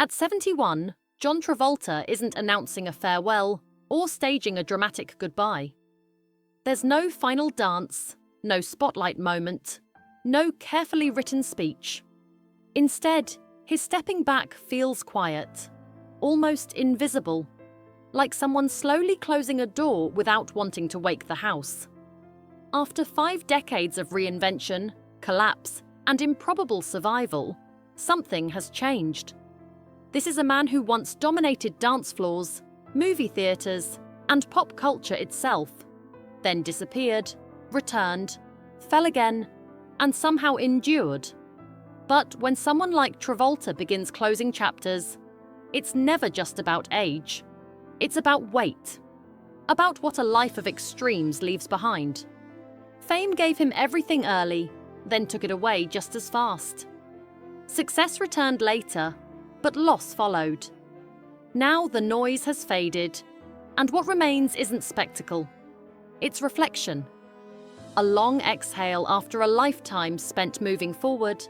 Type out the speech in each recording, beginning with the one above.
At 71, John Travolta isn't announcing a farewell or staging a dramatic goodbye. There's no final dance, no spotlight moment, no carefully written speech. Instead, his stepping back feels quiet, almost invisible, like someone slowly closing a door without wanting to wake the house. After 5 decades of reinvention, collapse, and improbable survival, something has changed. This is a man who once dominated dance floors, movie theaters, and pop culture itself, then disappeared, returned, fell again, and somehow endured. But when someone like Travolta begins closing chapters, it's never just about age. It's about weight, about what a life of extremes leaves behind. Fame gave him everything early, then took it away just as fast. Success returned later, but loss followed. Now the noise has faded, and what remains isn't spectacle. It's reflection. A long exhale after a lifetime spent moving forward,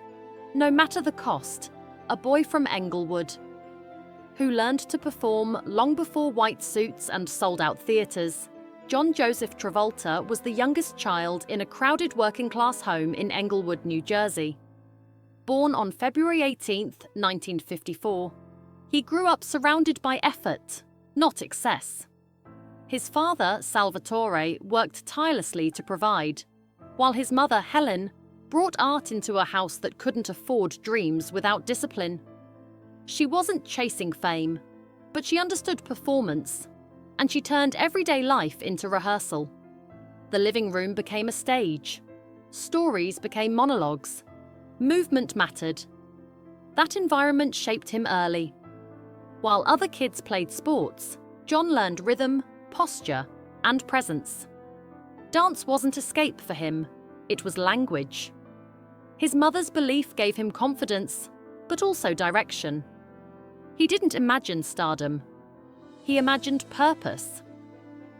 no matter the cost. A boy from Englewood, who learned to perform long before white suits and sold-out theatres, John Joseph Travolta was the youngest child in a crowded working-class home in Englewood, New Jersey. Born on February 18, 1954, he grew up surrounded by effort, not excess. His father, Salvatore, worked tirelessly to provide, while his mother, Helen, brought art into a house that couldn't afford dreams without discipline. She wasn't chasing fame, but she understood performance, and she turned everyday life into rehearsal. The living room became a stage. Stories became monologues. Movement mattered. That environment shaped him early. While other kids played sports, John learned rhythm, posture, and presence. Dance wasn't escape for him, it was language. His mother's belief gave him confidence, but also direction. He didn't imagine stardom. He imagined purpose.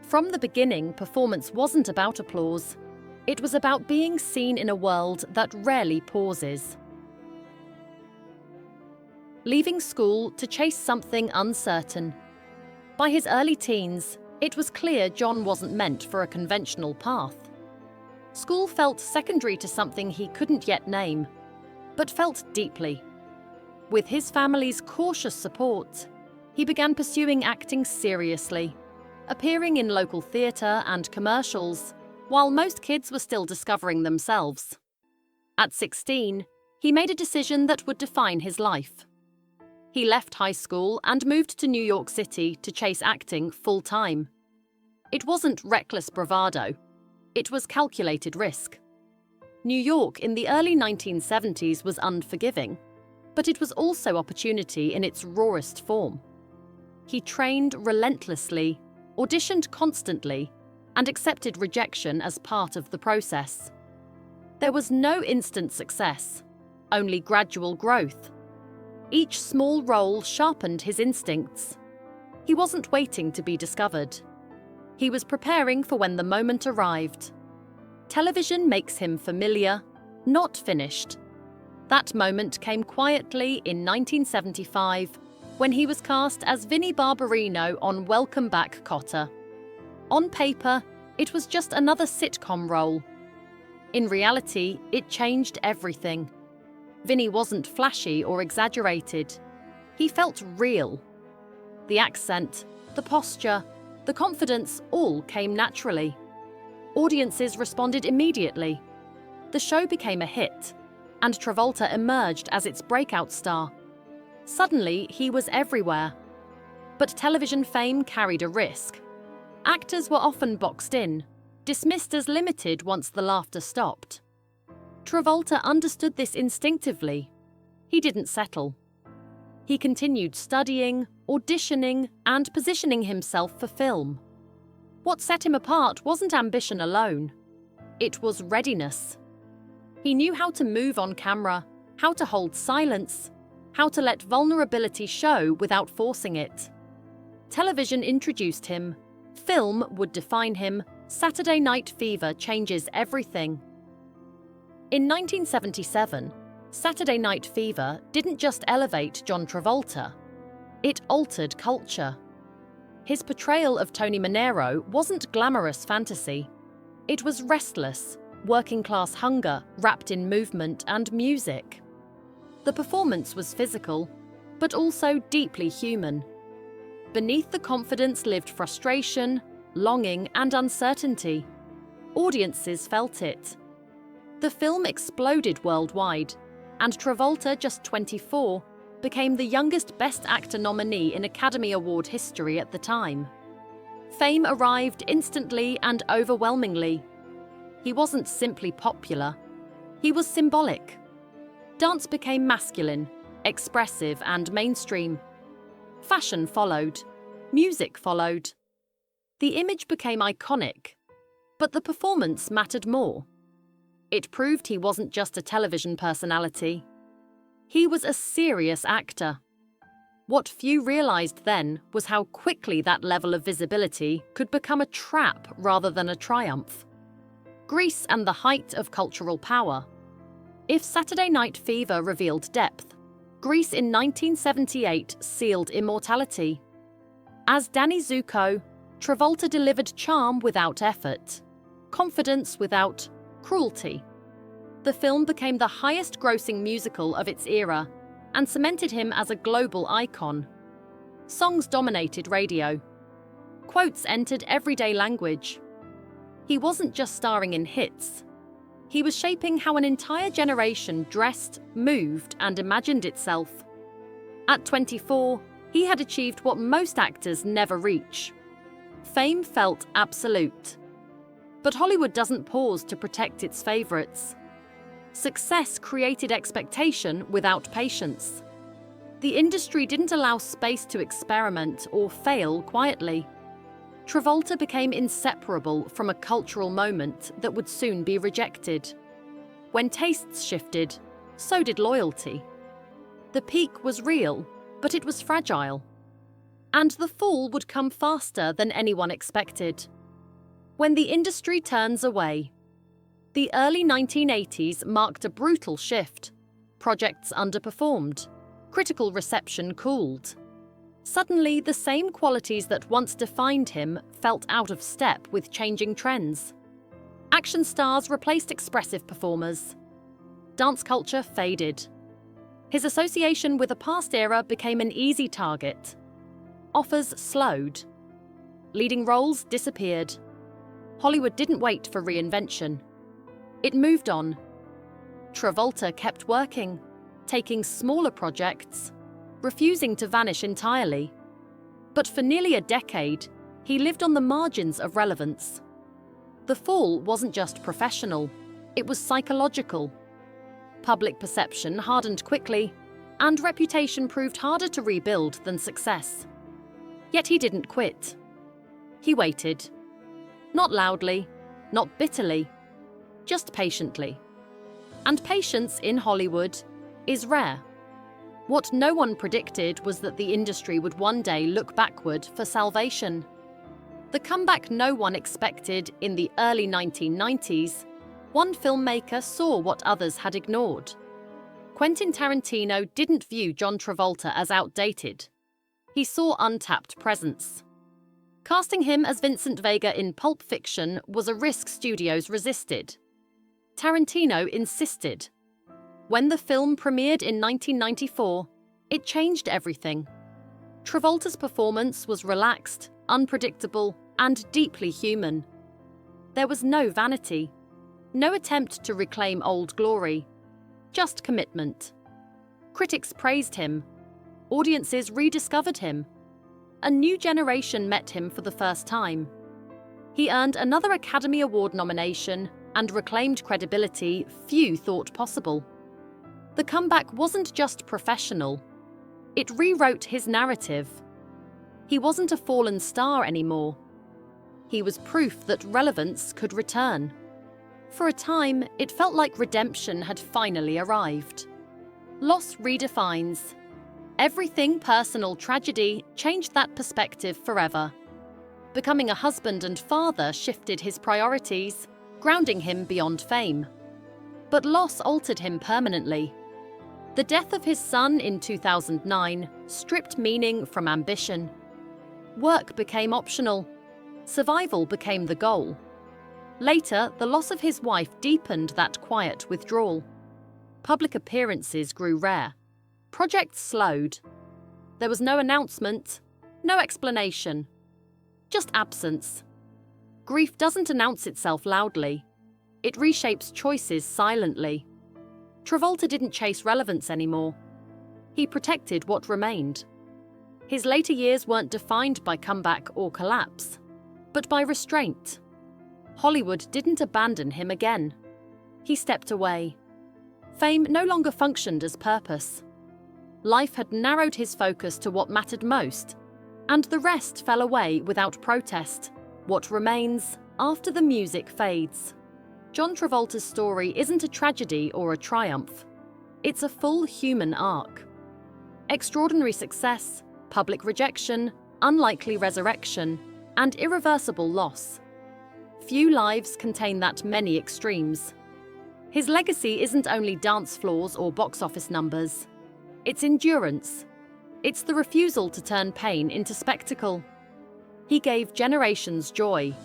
From the beginning, performance wasn't about applause. It was about being seen in a world that rarely pauses. Leaving school to chase something uncertain. By his early teens, it was clear John wasn't meant for a conventional path. School felt secondary to something he couldn't yet name, but felt deeply. With his family's cautious support, he began pursuing acting seriously, appearing in local theatre and commercials, while most kids were still discovering themselves. At 16, he made a decision that would define his life. He left high school and moved to New York City to chase acting full-time. It wasn't reckless bravado. It was calculated risk. New York in the early 1970s was unforgiving, but it was also opportunity in its rawest form. He trained relentlessly, auditioned constantly, and accepted rejection as part of the process. There was no instant success, only gradual growth. Each small role sharpened his instincts. He wasn't waiting to be discovered. He was preparing for when the moment arrived. Television makes him familiar, not finished. That moment came quietly in 1975 when he was cast as Vinnie Barbarino on Welcome Back, Kotter. On paper, it was just another sitcom role. In reality, it changed everything. Vinnie wasn't flashy or exaggerated. He felt real. The accent, the posture, the confidence all came naturally. Audiences responded immediately. The show became a hit, and Travolta emerged as its breakout star. Suddenly, he was everywhere. But television fame carried a risk. Actors were often boxed in, dismissed as limited once the laughter stopped. Travolta understood this instinctively. He didn't settle. He continued studying, auditioning, and positioning himself for film. What set him apart wasn't ambition alone. It was readiness. He knew how to move on camera, how to hold silence, how to let vulnerability show without forcing it. Television introduced him. Film would define him. Saturday Night Fever changes everything. In 1977, Saturday Night Fever didn't just elevate John Travolta, It altered culture. His portrayal of Tony Manero wasn't glamorous fantasy. It was restless, working-class hunger wrapped in movement and music. The performance was physical, but also deeply human. Beneath the confidence lived frustration, longing, and uncertainty. Audiences felt it. The film exploded worldwide, and Travolta, just 24, became the youngest Best Actor nominee in Academy Award history at the time. Fame arrived instantly and overwhelmingly. He wasn't simply popular, he was symbolic. Dance became masculine, expressive, and mainstream. Fashion followed. Music followed. The image became iconic, but the performance mattered more. It proved he wasn't just a television personality. He was a serious actor. What few realized then was how quickly that level of visibility could become a trap rather than a triumph. Grease and the height of cultural power. If Saturday Night Fever revealed depth, Grease in 1978 sealed immortality. As Danny Zuko, Travolta delivered charm without effort, confidence without cruelty. The film became the highest-grossing musical of its era and cemented him as a global icon. Songs dominated radio. Quotes entered everyday language. He wasn't just starring in hits. He was shaping how an entire generation dressed, moved, and imagined itself. At 24, he had achieved what most actors never reach. Fame felt absolute. But Hollywood doesn't pause to protect its favorites. Success created expectation without patience. The industry didn't allow space to experiment or fail quietly. Travolta became inseparable from a cultural moment that would soon be rejected. When tastes shifted, so did loyalty. The peak was real, but it was fragile. And the fall would come faster than anyone expected. When the industry turns away. The early 1980s marked a brutal shift. Projects underperformed. Critical reception cooled. Suddenly, the same qualities that once defined him felt out of step with changing trends. Action stars replaced expressive performers. Dance culture faded. His association with a past era became an easy target. Offers slowed. Leading roles disappeared. Hollywood didn't wait for reinvention. It moved on. Travolta kept working, taking smaller projects, refusing to vanish entirely. But for nearly a decade, he lived on the margins of relevance. The fall wasn't just professional, it was psychological. Public perception hardened quickly, and reputation proved harder to rebuild than success. Yet he didn't quit. He waited. Not loudly, not bitterly, just patiently. And patience in Hollywood is rare. What no one predicted was that the industry would one day look backward for salvation. The comeback no one expected in the early 1990s, one filmmaker saw what others had ignored. Quentin Tarantino didn't view John Travolta as outdated. He saw untapped presence. Casting him as Vincent Vega in Pulp Fiction was a risk studios resisted. Tarantino insisted. When the film premiered in 1994, it changed everything. Travolta's performance was relaxed, unpredictable, and deeply human. There was no vanity, no attempt to reclaim old glory, just commitment. Critics praised him. Audiences rediscovered him. A new generation met him for the first time. He earned another Academy Award nomination and reclaimed credibility few thought possible. The comeback wasn't just professional. It rewrote his narrative. He wasn't a fallen star anymore. He was proof that relevance could return. For a time, it felt like redemption had finally arrived. Loss redefines. Everything personal tragedy changed that perspective forever. Becoming a husband and father shifted his priorities, grounding him beyond fame. But loss altered him permanently. The death of his son in 2009 stripped meaning from ambition. Work became optional. Survival became the goal. Later, the loss of his wife deepened that quiet withdrawal. Public appearances grew rare. Projects slowed. There was no announcement, no explanation, just absence. Grief doesn't announce itself loudly. It reshapes choices silently. Travolta didn't chase relevance anymore. He protected what remained. His later years weren't defined by comeback or collapse, but by restraint. Hollywood didn't abandon him again. He stepped away. Fame no longer functioned as purpose. Life had narrowed his focus to what mattered most, and the rest fell away without protest. What remains after the music fades. John Travolta's story isn't a tragedy or a triumph. It's a full human arc. Extraordinary success, public rejection, unlikely resurrection, and irreversible loss. Few lives contain that many extremes. His legacy isn't only dance floors or box office numbers. It's endurance. It's the refusal to turn pain into spectacle. He gave generations joy,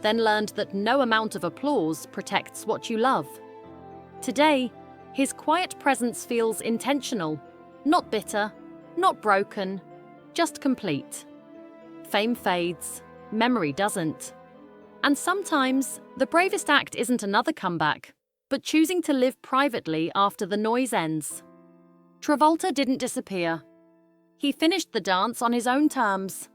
then learned that no amount of applause protects what you love. Today, his quiet presence feels intentional, not bitter, not broken, just complete. Fame fades, memory doesn't. And sometimes, the bravest act isn't another comeback, but choosing to live privately after the noise ends. Travolta didn't disappear. He finished the dance on his own terms.